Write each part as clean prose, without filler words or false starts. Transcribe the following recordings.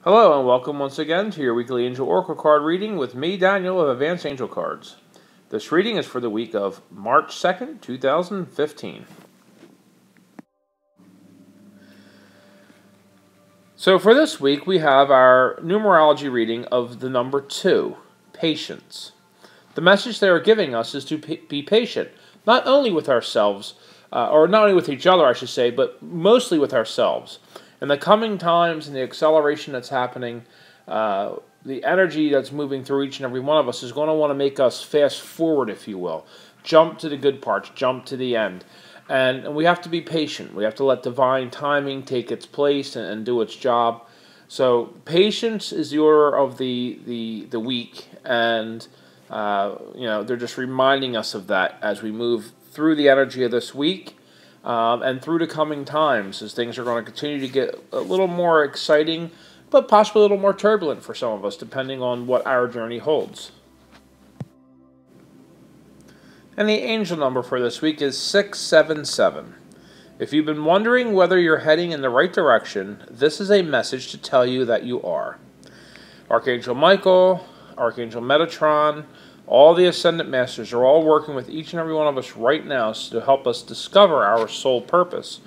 Hello and welcome once again to your weekly Angel Oracle card reading with me, Daniel, of Advanced Angel Cards. This reading is for the week of March 2nd, 2015. So for this week, we have our numerology reading of the number 2, patience. The message they are giving us is to be patient, not only with ourselves, or not only with each other, I should say, but mostly with ourselves. In the coming times and the acceleration that's happening, the energy that's moving through each and every one of us is going to want to make us fast forward, if you will. Jump to the good parts, jump to the end. And we have to be patient. We have to let divine timing take its place and do its job. So patience is the order of the week, and they're just reminding us of that as we move through the energy of this week. And through the coming times, as things are going to continue to get a little more exciting, but possibly a little more turbulent for some of us, depending on what our journey holds. And the angel number for this week is 677. If you've been wondering whether you're heading in the right direction, this is a message to tell you that you are. Archangel Michael, Archangel Metatron, all the Ascendant Masters are all working with each and every one of us right now to help us discover our soul purpose.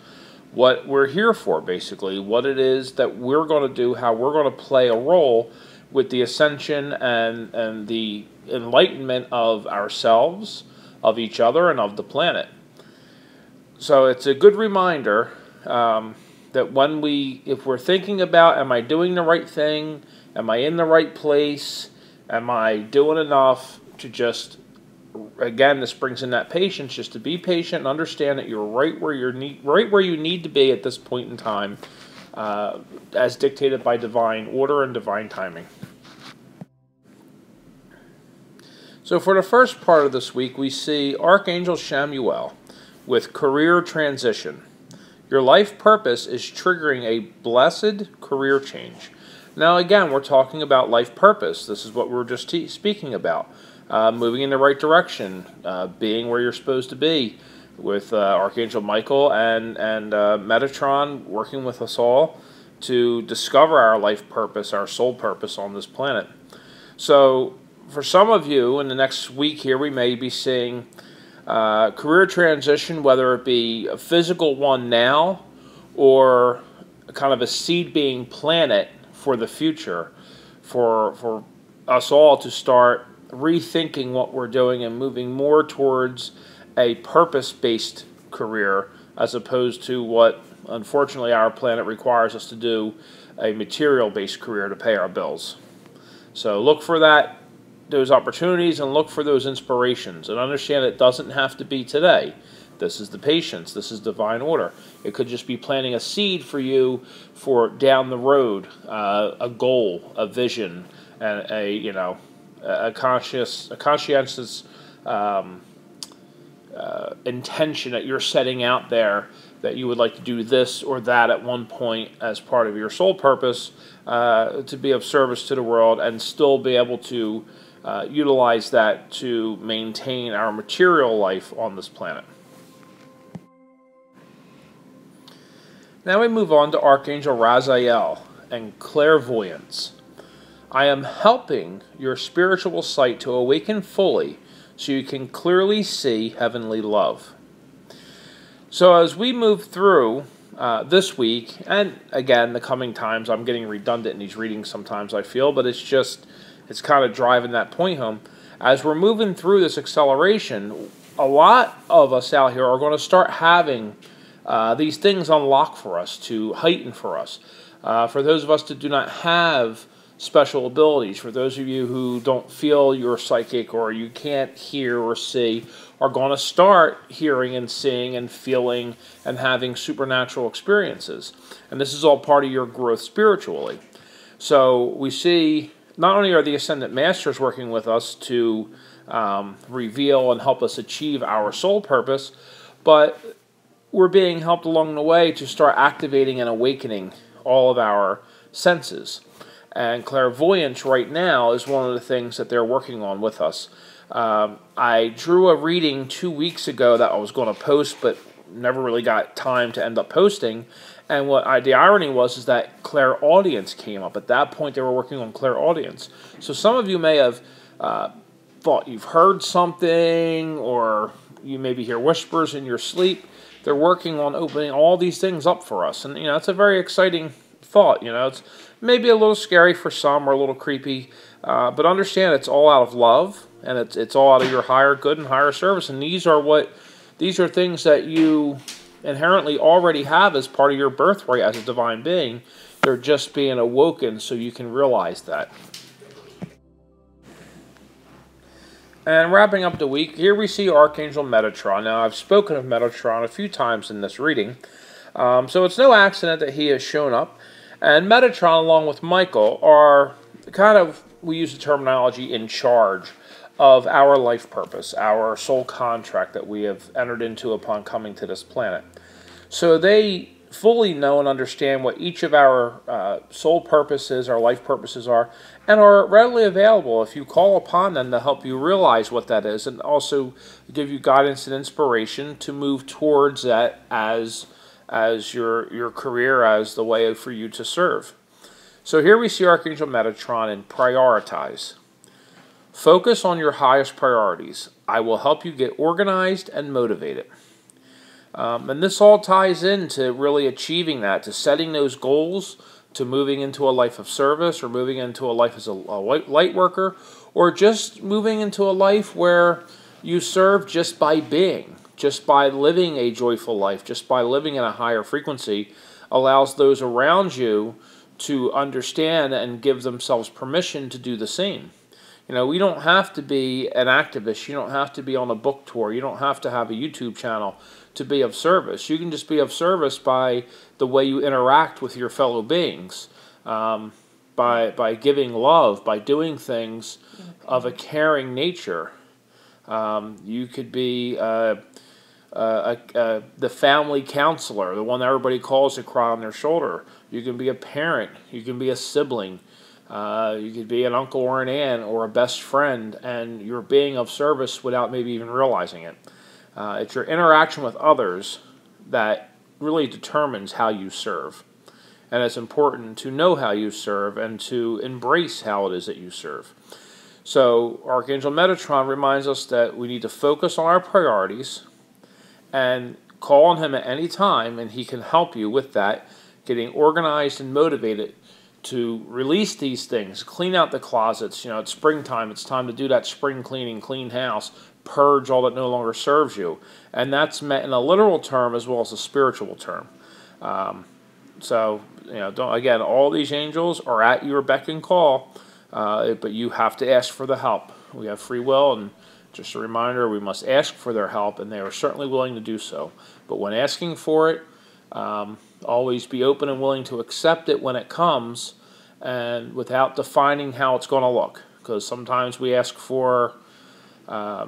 What we're here for, basically. What it is that we're going to do, how we're going to play a role with the ascension and the enlightenment of ourselves, of each other, and of the planet. So it's a good reminder that if we're thinking about, am I doing the right thing? Am I in the right place? Am I doing enough? To just, again, this brings in that patience, just to be patient and understand that you're right where you need to be at this point in time, as dictated by divine order and divine timing. So for the first part of this week, we see Archangel Raphael with career transition. Your life purpose is triggering a blessed career change. Now again, we're talking about life purpose. This is what we're just speaking about. Moving in the right direction, being where you're supposed to be, with Archangel Michael and Metatron working with us all to discover our life purpose, our soul purpose on this planet. So for some of you, in the next week here, we may be seeing career transition, whether it be a physical one now or kind of a seed being planted for the future, for us all to start rethinking what we're doing and moving more towards a purpose-based career as opposed to what, unfortunately, our planet requires us to do, a material-based career to pay our bills. So look for those opportunities and look for those inspirations, and understand it doesn't have to be today. This is the patience. This is divine order. It could just be planting a seed for you for down the road, a goal, a vision, and a conscientious intention that you're setting out there, that you would like to do this or that at one point as part of your soul purpose, to be of service to the world and still be able to utilize that to maintain our material life on this planet. Now we move on to Archangel Raphael and clairvoyance. I am helping your spiritual sight to awaken fully so you can clearly see heavenly love. So as we move through this week, and again, the coming times, I'm getting redundant in these readings sometimes, I feel, but it's kind of driving that point home. As we're moving through this acceleration, a lot of us out here are going to start having these things unlock for us, to heighten for us. For those of us that do not have special abilities, for those of you who don't feel you're psychic or you can't hear or see, are going to start hearing and seeing and feeling and having supernatural experiences. And this is all part of your growth spiritually. So we see not only are the Ascendant Masters working with us to reveal and help us achieve our soul purpose, but we're being helped along the way to start activating and awakening all of our senses. And clairvoyance right now is one of the things that they're working on with us. I drew a reading 2 weeks ago that I was going to post, but never really got time to end up posting. And the irony was is that clairaudience came up. At that point, they were working on clairaudience. So some of you may have thought you've heard something, or you maybe hear whispers in your sleep. They're working on opening all these things up for us. And, it's a very exciting thought. It's maybe a little scary for some, or a little creepy. But understand it's all out of love, and it's all out of your higher good and higher service. And these are things that you inherently already have as part of your birthright as a divine being. They're just being awoken so you can realize that. And wrapping up the week, here we see Archangel Metatron. Now, I've spoken of Metatron a few times in this reading, so it's no accident that he has shown up. And Metatron, along with Michael, are kind of, we use the terminology, in charge of our life purpose, our soul contract that we have entered into upon coming to this planet. So they fully know and understand what each of our soul purposes, our life purposes are, and are readily available if you call upon them to help you realize what that is, and also give you guidance and inspiration to move towards that as your career, as the way for you to serve. So here we see Archangel Metatron in prioritize. Focus on your highest priorities. I will help you get organized and motivated. And this all ties into really achieving that, to setting those goals, to moving into a life of service, or moving into a life as a light worker, or just moving into a life where you serve just by being, just by living a joyful life, just by living in a higher frequency, allows those around you to understand and give themselves permission to do the same. We don't have to be an activist. You don't have to be on a book tour. You don't have to have a YouTube channel to be of service. You can just be of service by the way you interact with your fellow beings, by giving love, by doing things of a caring nature. You could be the family counselor, the one that everybody calls to cry on their shoulder. You can be a parent. You can be a sibling. You could be an uncle or an aunt or a best friend, and you're being of service without maybe even realizing it. It's your interaction with others that really determines how you serve. And it's important to know how you serve and to embrace how it is that you serve. So Archangel Metatron reminds us that we need to focus on our priorities and call on him at any time, and he can help you with that, getting organized and motivated to release these things, clean out the closets. It's springtime. It's time to do that spring cleaning, clean house, purge all that no longer serves you. And that's meant in a literal term as well as a spiritual term. Again, all these angels are at your beck and call, but you have to ask for the help. We have free will, and just a reminder, we must ask for their help, and they are certainly willing to do so. But when asking for it, always be open and willing to accept it when it comes, and without defining how it's going to look. Because sometimes we ask for a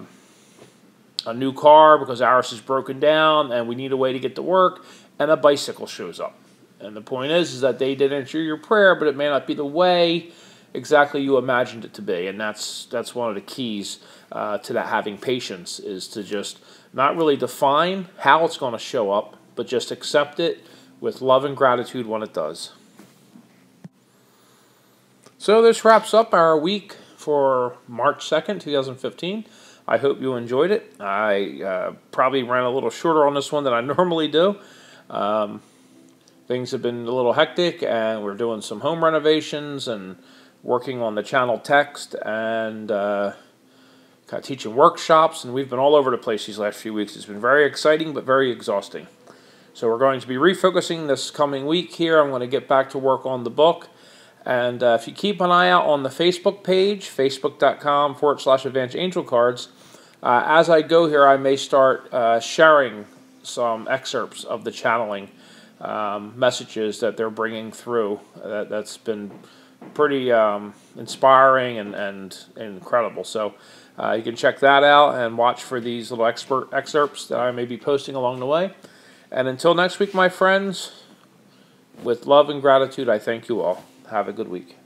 new car because ours is broken down and we need a way to get to work, and a bicycle shows up. And the point is that they did answer your prayer, but it may not be the way exactly you imagined it to be. And that's one of the keys to that having patience, is to just not really define how it's going to show up, but just accept it with love and gratitude when it does. So this wraps up our week for March 2nd, 2015. I hope you enjoyed it. I probably ran a little shorter on this one than I normally do. Things have been a little hectic, and we're doing some home renovations and working on the channel text, and teaching workshops, and we've been all over the place these last few weeks. It's been very exciting, but very exhausting. So we're going to be refocusing this coming week here. I'm going to get back to work on the book. And if you keep an eye out on the Facebook page, facebook.com/Advanced Angel Cards, as I go here, I may start sharing some excerpts of the channeling messages that they're bringing through. That's been pretty inspiring and incredible. So you can check that out and watch for these little excerpts that I may be posting along the way. And until next week, my friends, with love and gratitude, I thank you all. Have a good week.